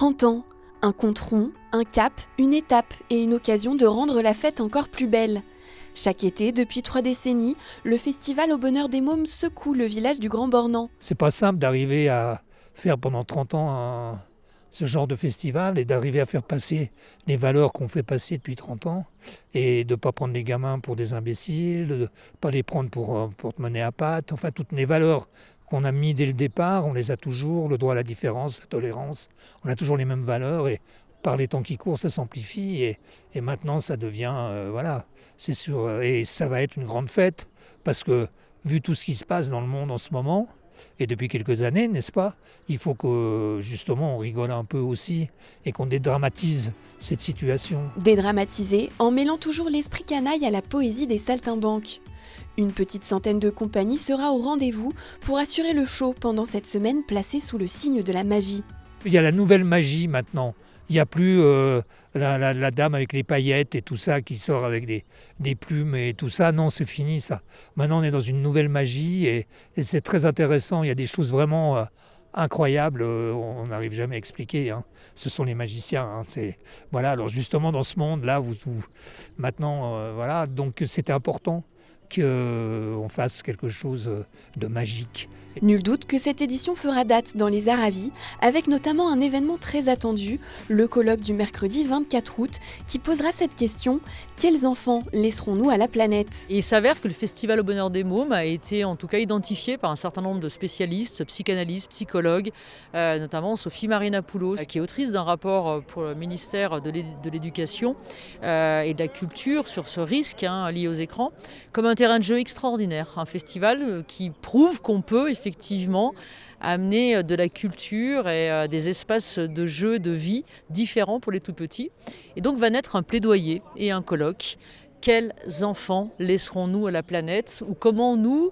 30 ans, un compte rond, un cap, une étape et une occasion de rendre la fête encore plus belle. Chaque été, depuis 3 décennies, le festival au bonheur des mômes secoue le village du Grand Bornand. C'est pas simple d'arriver à faire pendant 30 ans ce genre de festival et d'arriver à faire passer les valeurs qu'on fait passer depuis 30 ans et de ne pas prendre les gamins pour des imbéciles, de ne pas les prendre pour te mener à patte. Enfin, toutes les valeurs qu'on a mis dès le départ, on les a toujours, le droit à la différence, la tolérance, on a toujours les mêmes valeurs et par les temps qui courent, ça s'amplifie et maintenant ça devient, voilà, c'est sûr, et ça va être une grande fête parce que vu tout ce qui se passe dans le monde en ce moment, et depuis quelques années, n'est-ce pas? Il faut que justement on rigole un peu aussi et qu'on dédramatise cette situation. Dédramatisé en mêlant toujours l'esprit canaille à la poésie des saltimbanques. Une petite centaine de compagnies sera au rendez-vous pour assurer le show pendant cette semaine placée sous le signe de la magie. Il y a la nouvelle magie maintenant. Il n'y a plus la dame avec les paillettes et tout ça qui sort avec des plumes et tout ça. Non, c'est fini ça. Maintenant, on est dans une nouvelle magie et c'est très intéressant. Il y a des choses vraiment incroyables. On n'arrive jamais à expliquer. Hein. Ce sont les magiciens. Hein. Voilà. Alors justement, dans ce monde-là, maintenant, voilà. Donc c'était important qu'on fasse quelque chose de magique. Nul doute que cette édition fera date dans les Aravis, avec notamment un événement très attendu, le colloque du mercredi 24 août, qui posera cette question: quels enfants laisserons-nous à la planète ? Et il s'avère que le Festival au bonheur des mômes a été en tout cas identifié par un certain nombre de spécialistes, psychanalystes, psychologues, notamment Sophie Marina Poulos, qui est autrice d'un rapport pour le ministère de l'Éducation et de la Culture sur ce risque lié aux écrans, comme un terrain de jeu extraordinaire, un festival qui prouve qu'on peut effectivement amener de la culture et des espaces de jeu, de vie différents pour les tout-petits. Et donc va naître un plaidoyer et un colloque. Quels enfants laisserons-nous à la planète? Ou comment nous,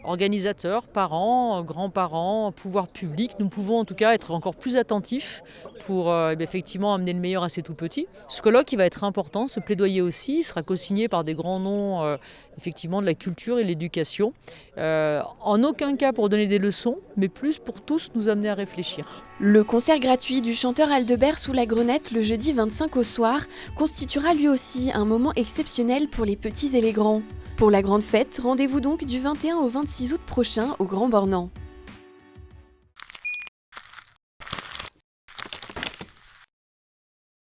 organisateurs, parents, grands-parents, pouvoirs publics, nous pouvons en tout cas être encore plus attentifs pour effectivement amener le meilleur à ces tout-petits. Ce colloque il va être important, ce plaidoyer aussi, il sera co-signé par des grands noms effectivement de la culture et de l'éducation. En aucun cas pour donner des leçons, mais plus pour tous nous amener à réfléchir. Le concert gratuit du chanteur Aldebert sous la Grenette le jeudi 25 au soir constituera lui aussi un moment exceptionnel pour les petits et les grands. Pour la grande fête, rendez-vous donc du 21 au 26 août prochain au Grand Bornand.